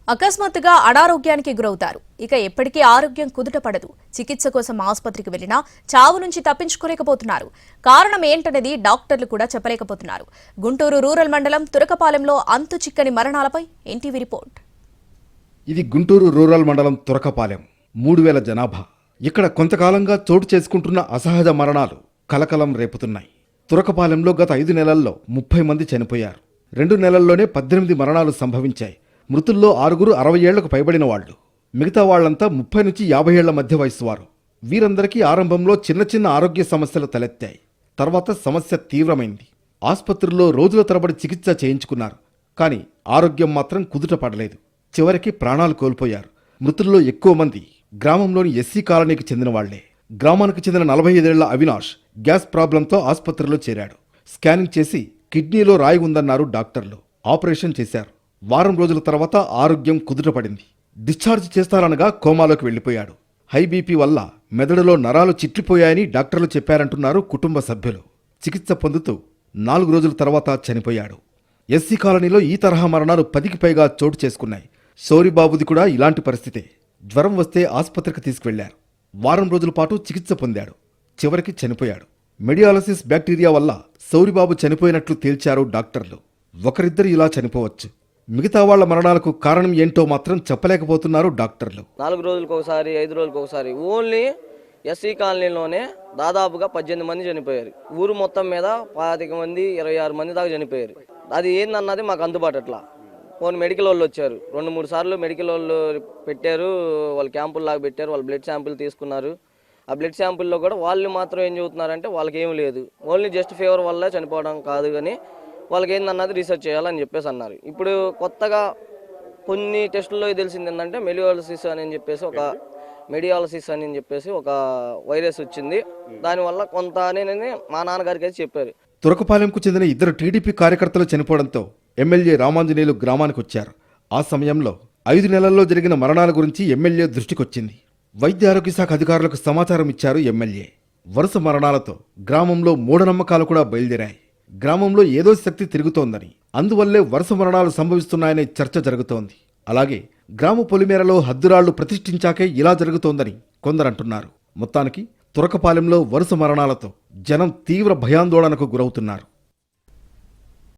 అకస్మాత్తుగా అనారోగ్యానికి గురవుతారు. ఇక ఎప్పటికీ ఆరోగ్యం కుదుటపడదు. చికిత్స కోసం ఆసుపత్రికి వెళ్లినా చావు నుంచి తప్పించుకోలేకపోతున్నారు. కారణం ఏంటనేది డాక్టర్లు కూడా చెప్పలేకపోతున్నారు. గుంటూరు రూరల్ మండలం తురకపాలెంలో అంతు చిక్కని మరణాలపై ఎన్టీవీ రిపోర్ట్. ఇది గుంటూరు రూరల్ మండలం తురకపాలెం. 3000 జనాభా. ఇక్కడ కొంతకాలంగా చోటు చేసుకుంటున్న అసహజ మరణాలు కలకలం రేపుతున్నాయి. తురకపాలెంలో గత 5 నెలల్లో 30 మంది చనిపోయారు. 2 నెలల్లోనే 18 మరణాలు సంభవించాయి. మృతుల్లో 6 60 ఏళ్లకు పైబడిన వాళ్లు. మిగతా వాళ్లంతా 30 నుంచి 50 ఏళ్ల మధ్య వయసు వారు. వీరందరికీ ఆరంభంలో చిన్న చిన్న ఆరోగ్య సమస్యలు తలెత్తాయి. తర్వాత సమస్య తీవ్రమైంది. ఆసుపత్రుల్లో రోజుల తరబడి చికిత్స చేయించుకున్నారు. కానీ ఆరోగ్యం మాత్రం కుదుట పడలేదు. చివరికి ప్రాణాలు కోల్పోయారు. మృతుల్లో ఎక్కువ మంది గ్రామంలోని ఎస్సీ కాలనీకి చెందిన వాళ్లే. గ్రామానికి చెందిన 45 ఏళ్ల అవినాష్ గ్యాస్ ప్రాబ్లంతో ఆసుపత్రిలో చేరాడు. స్కానింగ్ చేసి కిడ్నీలో రాయి ఉందన్నారు డాక్టర్లు. ఆపరేషన్ చేశారు. వారం రోజుల తర్వాత ఆరోగ్యం కుదుటపడింది. డిశ్చార్జ్ చేస్తారనగా కోమాలోకి వెళ్లిపోయాడు. హై బీపీ వల్ల మెదడులో నరాలు చిట్లిపోయాయని డాక్టర్లు చెప్పారంటున్నారు కుటుంబ సభ్యులు. చికిత్స పొందుతూ 4 రోజుల తర్వాత చనిపోయాడు. ఎస్సీ కాలనీలో ఈ తరహా మరణాలు 10కి పైగా చోటు చేసుకున్నాయి. సౌరిబాబుది కూడా ఇలాంటి పరిస్థితే. జ్వరం వస్తే ఆసుపత్రికి తీసుకువెళ్లారు. వారం రోజుల పాటు చికిత్స పొందాడు. చివరికి చనిపోయాడు. మెడియాలసిస్ బ్యాక్టీరియా వల్ల సౌరిబాబు చనిపోయినట్లు తేల్చారు డాక్టర్లు. ఒకరిద్దరు ఇలా చనిపోవచ్చు. మిగతా వాళ్ల మరణాలకు కారణం ఏంటో మాత్రం చెప్పలేకపోతున్నారు డాక్టర్లు. 4 రోజులకు ఒకసారి 5 రోజులకు ఒకసారి ఓన్లీ ఎస్సీ కాలనీలోనే దాదాపుగా 18 మంది చనిపోయారు. ఊరు మొత్తం మీద 25 మంది 26 మంది దాకా చనిపోయారు. అది ఏందన్నది మాకు అందుబాటు అట్లా. పోనీ మెడికల్ వాళ్ళు వచ్చారు. 2-3 సార్లు మెడికల్ వాళ్ళు పెట్టారు. వాళ్ళు క్యాంపులు లాగా పెట్టారు. వాళ్ళు బ్లడ్ శాంపిల్ తీసుకున్నారు. ఆ బ్లడ్ శాంపిల్లో కూడా వాళ్ళు మాత్రం ఏం చెబుతున్నారంటే వాళ్ళకి ఏం లేదు, ఓన్లీ జస్ట్ ఫీవర్ వల్ల చనిపోవడం కాదు, కానీ వాళ్ళకి ఏందన్నది రీసెర్చ్ చేయాలని చెప్పేసి అన్నారు. ఇప్పుడు కొత్తగా కొన్ని టెస్టుల్లో తెలిసింది ఏంటంటే మెడియాలసిస్ అని చెప్పేసి ఒక వైరస్ వచ్చింది. దానివల్ల కొంత అని మా నాన్నగారికి అయితే చెప్పారు. తురకపాలెంకు చెందిన 2 టీడీపీ కార్యకర్తలు చనిపోవడంతో ఎమ్మెల్యే రామాంజనేయులు గ్రామానికి వచ్చారు. ఆ సమయంలో 5 నెలల్లో జరిగిన మరణాల గురించి ఎమ్మెల్యే దృష్టికొచ్చింది. వైద్య ఆరోగ్య శాఖ అధికారులకు సమాచారం ఇచ్చారు ఎమ్మెల్యే. వరుస మరణాలతో గ్రామంలో మూఢనమ్మకాలు కూడా బయలుదేరాయి. గ్రామంలో ఏదో శక్తి తిరుగుతోందని, అందువల్లే వరుస మరణాలు సంభవిస్తున్నాయనే చర్చ జరుగుతోంది. అలాగే గ్రామ పొలిమేరలో హద్దురాళ్లు ప్రతిష్ఠించాకే ఇలా జరుగుతోందని కొందరంటున్నారు. మొత్తానికి తురకపాలెంలో వరుస మరణాలతో జనం తీవ్ర భయాందోళనకు గురవుతున్నారు.